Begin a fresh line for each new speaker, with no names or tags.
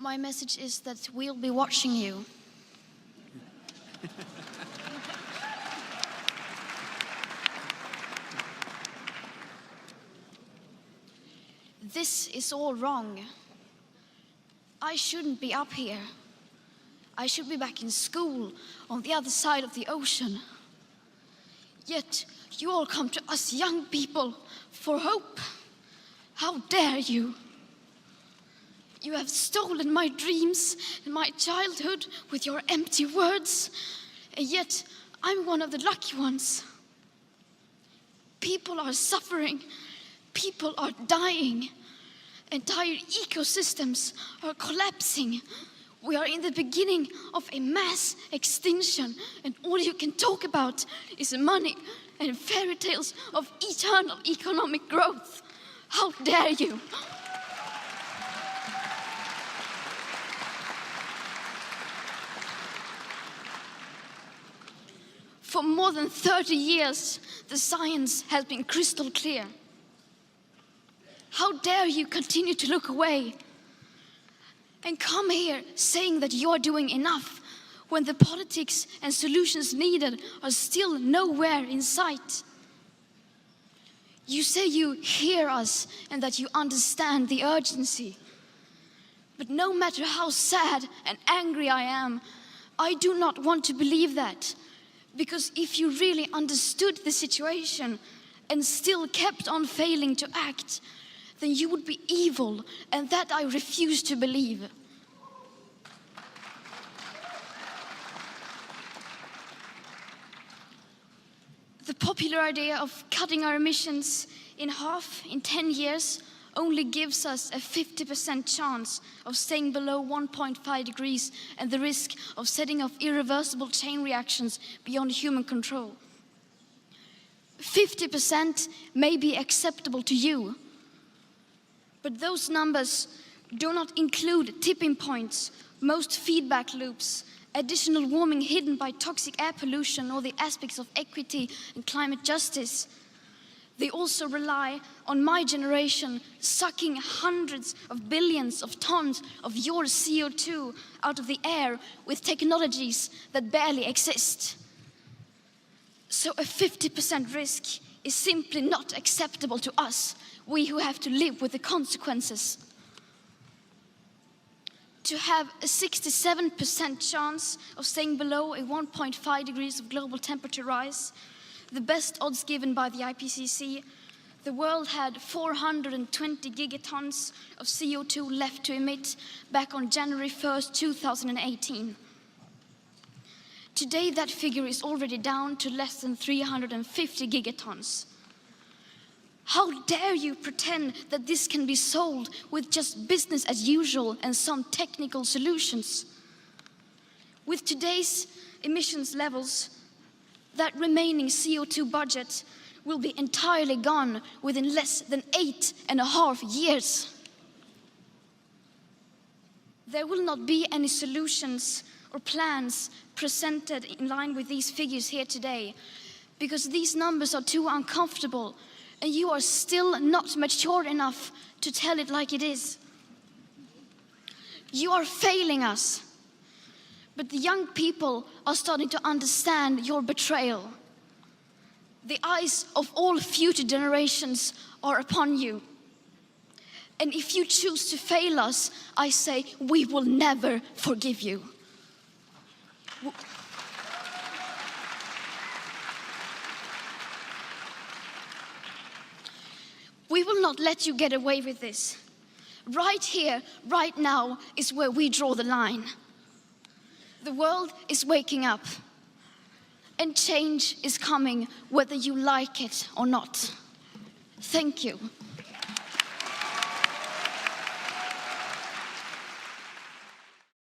my message is that we'll be watching you. This is all wrong. I shouldn't be up here. I should be back in school on the other side of the ocean. Yet you all come to us young people for hope. How dare you? You have stolen my dreams and my childhood with your empty words, and yet I'm one of the lucky ones. People are suffering. People are dying. Entire ecosystems are collapsing. We are in the beginning of a mass extinction, and all you can talk about is money and fairy tales of eternal economic growth. How dare you? For more than 30 years, the science has been crystal clear. How dare you continue to look away and come here saying that you are doing enough when the politics and solutions needed are still nowhere in sight? You say you hear us and that you understand the urgency. But no matter how sad and angry I am, I do not want to believe that. Because if you really understood the situation and still kept on failing to act, then you would be evil, and that I refuse to believe. The popular idea of cutting our emissions in half in 10 years only gives us a 50% chance of staying below 1.5 degrees and the risk of setting off irreversible chain reactions beyond human control. 50% may be acceptable to you, but those numbers do not include tipping points, most feedback loops, additional warming hidden by toxic air pollution, or the aspects of equity and climate justice. They also rely on my generation sucking hundreds of billions of tons of your CO2 out of the air with technologies that barely exist. So a 50% risk is simply not acceptable to us, we who have to live with the consequences. To have a 67% chance of staying below a 1.5 degrees of global temperature rise, the best odds given by the IPCC, the world had 420 gigatons of CO2 left to emit back on January 1st, 2018. Today, that figure is already down to less than 350 gigatons. How dare you pretend that this can be solved with just business as usual and some technical solutions? With today's emissions levels, that remaining CO2 budget will be entirely gone within less than 8.5 years. There will not be any solutions or plans presented in line with these figures here today, because these numbers are too uncomfortable and you are still not mature enough to tell it like it is. You are failing us, but the young people are starting to understand your betrayal. The eyes of all future generations are upon you. And if you choose to fail us, I say we will never forgive you. We will not let you get away with this. Right here, right now, is where we draw the line. The world is waking up, and change is coming whether you like it or not. Thank you.